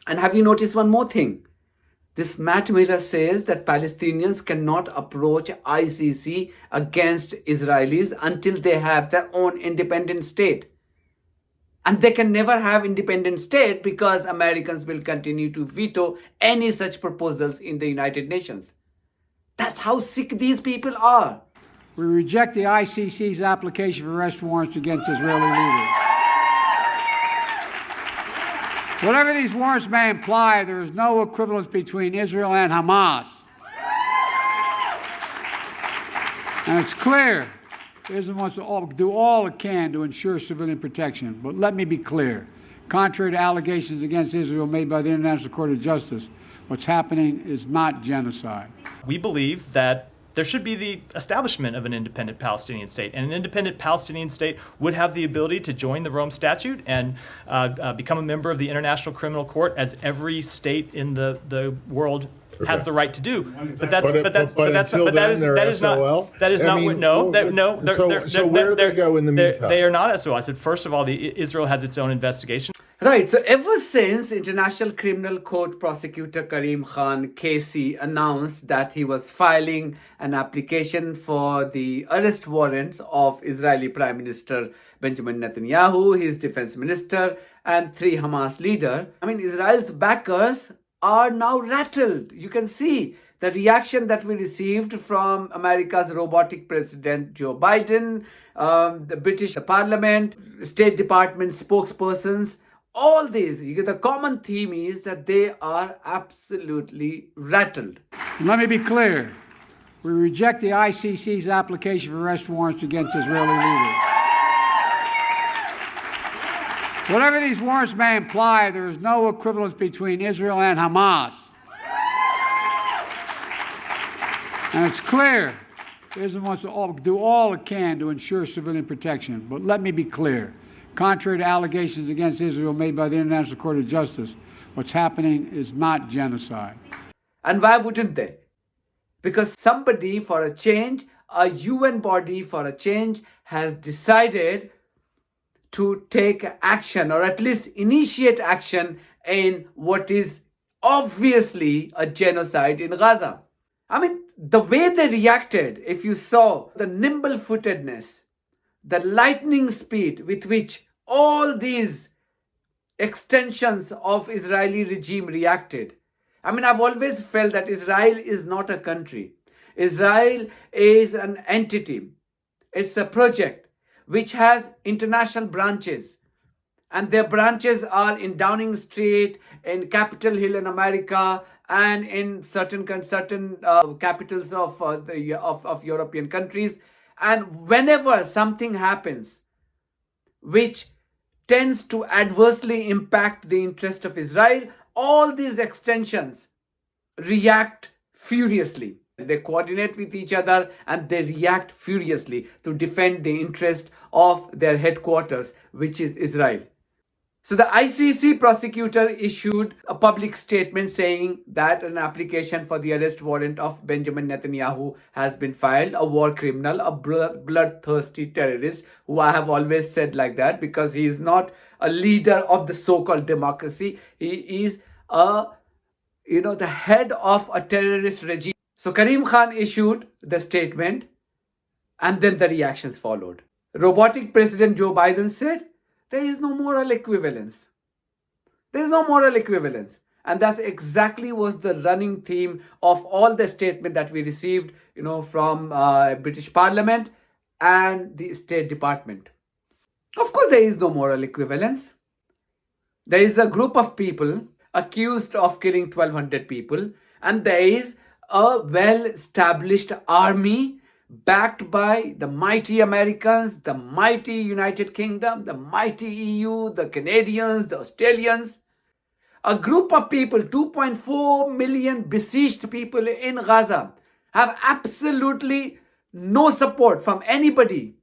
And have you noticed one more thing? This Matt Miller says that Palestinians cannot approach ICC against Israelis until they have their own independent state. And they can never have independent state because Americans will continue to veto any such proposals in the United Nations. That's how sick these people are. We reject the ICC's application for arrest warrants against Israeli leaders. Whatever these warrants may imply, there is no equivalence between Israel and Hamas. And it's clear Israel wants to do all it can to ensure civilian protection. But let me be clear. Contrary to allegations against Israel made by the International Court of Justice, what's happening is not genocide. We believe that there should be the establishment of an independent Palestinian state. And an independent Palestinian state would have the ability to join the Rome Statute and become a member of the International Criminal Court, as every state in the world has the right to do. But that is not what. So where do they go in the meantime? They are not SOL. I said, first of all, Israel has its own investigation. Right, so ever since International Criminal Court prosecutor Karim Khan KC announced that he was filing an application for the arrest warrants of Israeli Prime Minister Benjamin Netanyahu, his defense minister, and 3 Hamas leaders, Israel's backers are now rattled. You can see the reaction that we received from America's robotic president Joe Biden, the British Parliament, State Department spokespersons. All these, the common theme is that they are absolutely rattled. And let me be clear. We reject the ICC's application for arrest warrants against Israeli leaders. Whatever these warrants may imply, there is no equivalence between Israel and Hamas. And it's clear Israel wants to do all it can to ensure civilian protection. But let me be clear. Contrary to allegations against Israel made by the International Court of Justice, what's happening is not genocide. And why wouldn't they? Because somebody for a change, a UN body for a change, has decided to take action, or at least initiate action, in what is obviously a genocide in Gaza. The way they reacted, if you saw the nimble-footedness, the lightning speed with which all these extensions of Israeli regime reacted. I've always felt that Israel is not a country. Israel is an entity. It's a project which has international branches. And their branches are in Downing Street, in Capitol Hill in America, and in certain capitals of European countries. And whenever something happens which tends to adversely impact the interest of Israel, all these extensions react furiously. They coordinate with each other and they react furiously to defend the interest of their headquarters, which is Israel. So the ICC prosecutor issued a public statement saying that an application for the arrest warrant of Benjamin Netanyahu has been filed, a war criminal, a bloodthirsty terrorist, who I have always said like that because he is not a leader of the so-called democracy. He is the head of a terrorist regime. So Karim Khan issued the statement and then the reactions followed. Robotic President Joe Biden said, there is no moral equivalence. There is no moral equivalence. And that's exactly was the running theme of all the statement that we received, from British Parliament and the State Department. Of course, there is no moral equivalence. There is a group of people accused of killing 1,200 people, and there is a well-established army backed by the mighty Americans, the mighty United Kingdom, the mighty EU, the Canadians, the Australians. A group of people, 2.4 million besieged people in Gaza, have absolutely no support from anybody.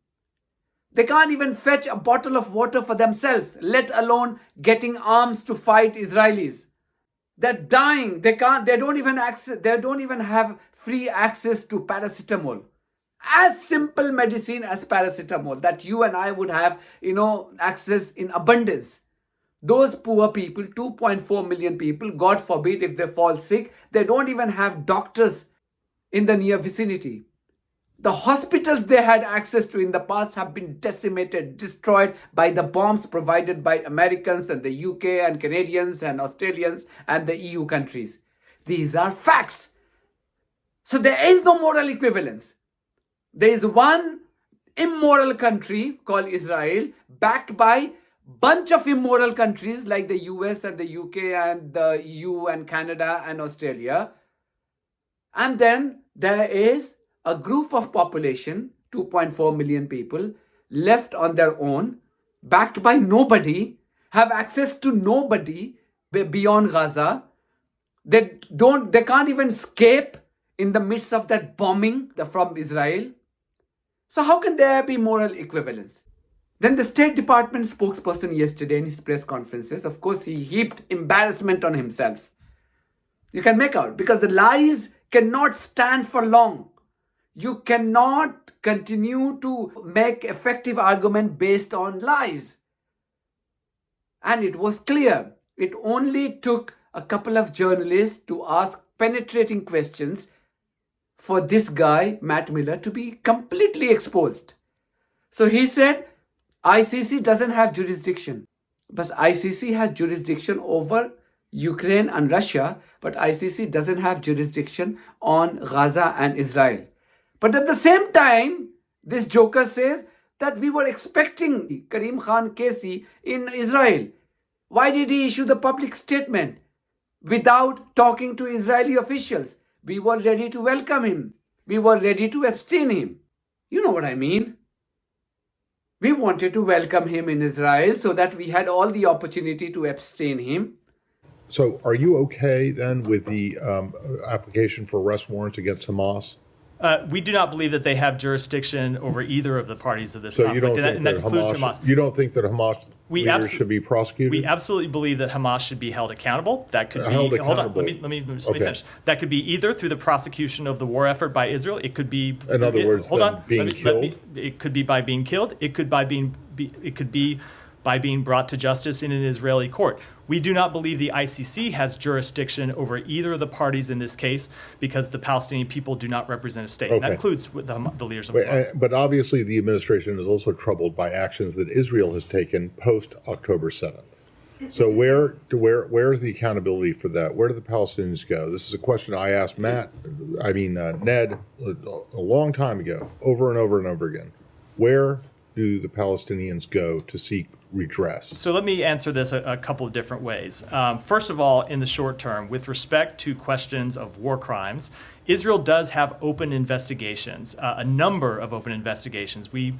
They can't even fetch a bottle of water for themselves, let alone getting arms to fight Israelis. They're dying. They don't even have free access to paracetamol. As simple medicine as paracetamol that you and I would have, access in abundance. Those poor people, 2.4 million people, God forbid if they fall sick, they don't even have doctors in the near vicinity. The hospitals they had access to in the past have been decimated, destroyed by the bombs provided by Americans and the UK and Canadians and Australians and the EU countries. These are facts. So there is no moral equivalence. There is one immoral country called Israel, backed by bunch of immoral countries like the US and the UK and the EU and Canada and Australia. And then there is a group of population, 2.4 million people, left on their own, backed by nobody, have access to nobody beyond Gaza. They can't even escape in the midst of that bombing from Israel. So how can there be moral equivalence? Then the State Department spokesperson yesterday in his press conferences, of course, he heaped embarrassment on himself. You can make out, because the lies cannot stand for long. You cannot continue to make effective argument based on lies. And it was clear. It only took a couple of journalists to ask penetrating questions for this guy, Matt Miller, to be completely exposed. So he said, ICC doesn't have jurisdiction. But ICC has jurisdiction over Ukraine and Russia, but ICC doesn't have jurisdiction on Gaza and Israel. But at the same time, this joker says that we were expecting Karim Khan Kaisi in Israel. Why did he issue the public statement without talking to Israeli officials? We were ready to welcome him. We were ready to abstain him. You know what I mean? We wanted to welcome him in Israel so that we had all the opportunity to abstain him. So are you okay then with the application for arrest warrants against Hamas? We do not believe that they have jurisdiction over either of the parties of this conflict, and that includes Hamas. You don't think that Hamas leaders should be prosecuted? We absolutely believe that Hamas should be held accountable. That could be hold on. Let me finish. That could be either through the prosecution of the war effort by Israel. It could be, in other words, being killed. It could be by being killed. It could be by being brought to justice in an Israeli court. We do not believe the ICC has jurisdiction over either of the parties in this case because the Palestinian people do not represent a state. Okay. And that includes the leaders of Hamas. But obviously the administration is also troubled by actions that Israel has taken post-October 7th. So where is the accountability for that? Where do the Palestinians go? This is a question I asked Ned a long time ago, over and over and over again. Where do the Palestinians go to seek redress? So let me answer this a couple of different ways. First of all, in the short term, with respect to questions of war crimes, Israel does have open investigations, a number of open investigations. We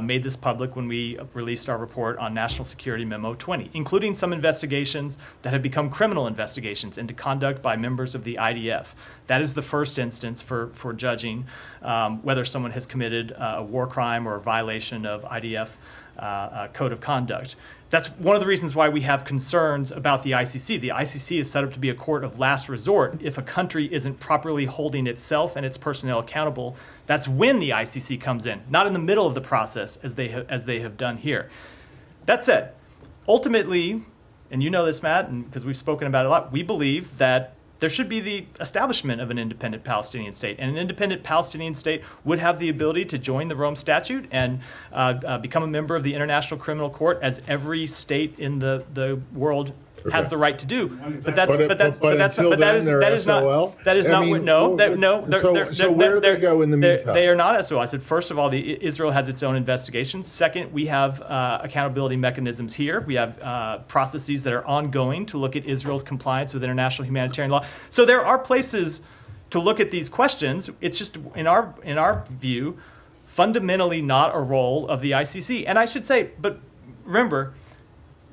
made this public when we released our report on National Security Memo 20, including some investigations that have become criminal investigations into conduct by members of the IDF. That is the first instance for judging whether someone has committed a war crime or a violation of IDF code of conduct. That's one of the reasons why we have concerns about the ICC. The ICC is set up to be a court of last resort. If a country isn't properly holding itself and its personnel accountable, that's when the ICC comes in, not in the middle of the process as they have done here. That said, ultimately, and you know this, Matt, and because we've spoken about it a lot, we believe that there should be the establishment of an independent Palestinian state. And an independent Palestinian state would have the ability to join the Rome Statute and become a member of the International Criminal Court, as every state in the world has the right to do. But that is not where do they go in the meantime? They are not SOL. I said, first of all, Israel has its own investigations. Second, we have accountability mechanisms here. We have processes that are ongoing to look at Israel's compliance with international humanitarian law. So there are places to look at these questions. It's just, in our view, fundamentally not a role of the ICC. And I should say, but remember,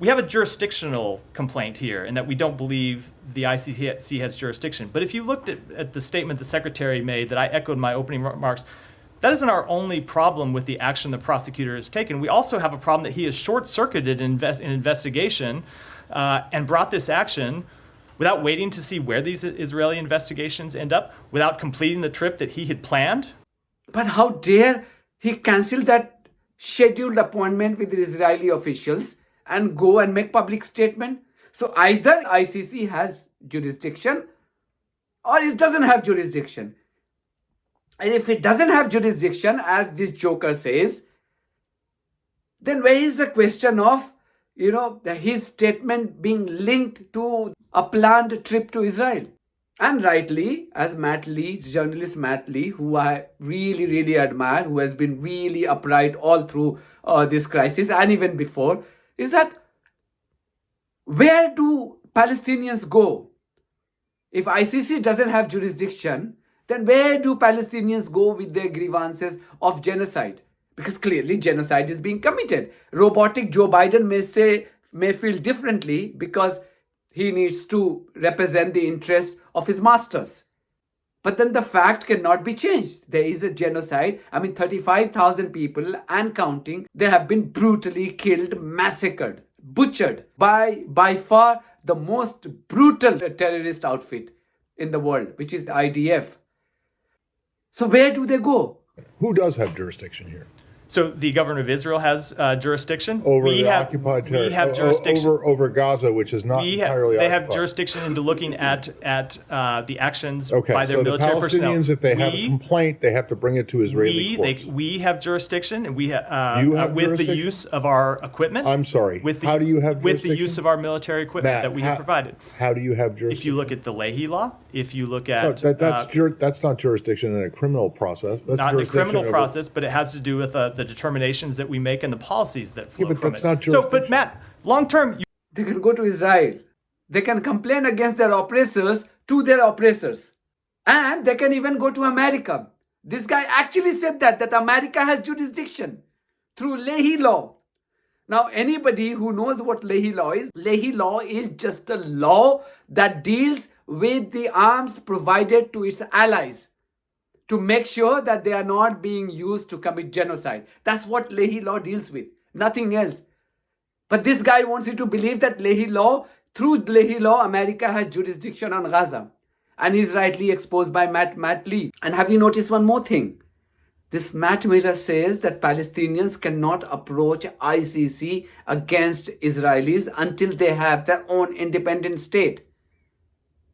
we have a jurisdictional complaint here in that we don't believe the ICC has jurisdiction. But if you looked at the statement the Secretary made that I echoed in my opening remarks, that isn't our only problem with the action the prosecutor has taken. We also have a problem that he has short-circuited an investigation and brought this action without waiting to see where these Israeli investigations end up, without completing the trip that he had planned. But how dare he cancel that scheduled appointment with the Israeli officials and go and make public statement. So either ICC has jurisdiction or it doesn't have jurisdiction. And if it doesn't have jurisdiction, as this joker says, then where is the question of, his statement being linked to a planned trip to Israel? And rightly, as journalist Matt Lee, who I really, really admire, who has been really upright all through this crisis and even before, is that where do Palestinians go? If ICC doesn't have jurisdiction, then where do Palestinians go with their grievances of genocide? Because clearly genocide is being committed. Robotic Joe Biden may feel differently because he needs to represent the interest of his masters. But then the fact cannot be changed. There is a genocide. 35,000 people and counting, they have been brutally killed, massacred, butchered by far the most brutal terrorist outfit in the world, which is IDF. So where do they go? Who does have jurisdiction here? So the government of Israel has jurisdiction. Over the occupied territory. We have jurisdiction. Over Gaza, which is not entirely occupied. They have jurisdiction into looking at the actions by their military personnel. The Palestinians, if they have a complaint, they have to bring it to Israeli courts. We have jurisdiction, and we have with the use of our equipment. I'm sorry. How do you have jurisdiction? With the use of our military equipment Matt, that we have provided. How do you have jurisdiction? If you look at the Leahy law, if you look at that's not jurisdiction in a criminal process. That's not in a criminal process, but it has to do with the determinations that we make and the policies that flow from it. But Matt, long term, they can go to Israel. They can complain against their oppressors to their oppressors. And they can even go to America. This guy actually said that America has jurisdiction through Leahy law. Now, anybody who knows what Leahy law is just a law that deals with the arms provided to its allies to make sure that they are not being used to commit genocide. That's what Leahy law deals with, nothing else. But this guy wants you to believe that through Leahy law, America has jurisdiction on Gaza. And he's rightly exposed by Matt Lee. And have you noticed one more thing? This Matt Miller says that Palestinians cannot approach ICC against Israelis until they have their own independent state.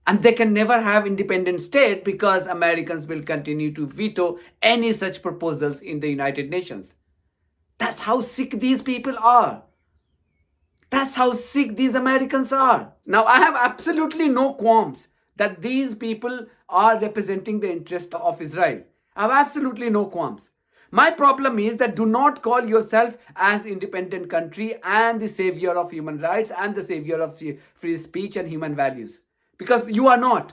And they can never have independent state because Americans will continue to veto any such proposals in the United Nations. That's how sick these people are. That's how sick these Americans are. Now, I have absolutely no qualms that these people are representing the interest of Israel. I have absolutely no qualms. My problem is that do not call yourself as independent country and the savior of human rights and the savior of free speech and human values. Because you are not.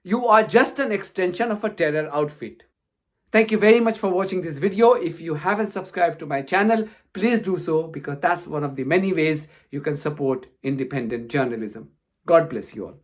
You are just an extension of a terror outfit. Thank you very much for watching this video. If you haven't subscribed to my channel, please do so because that's one of the many ways you can support independent journalism. God bless you all.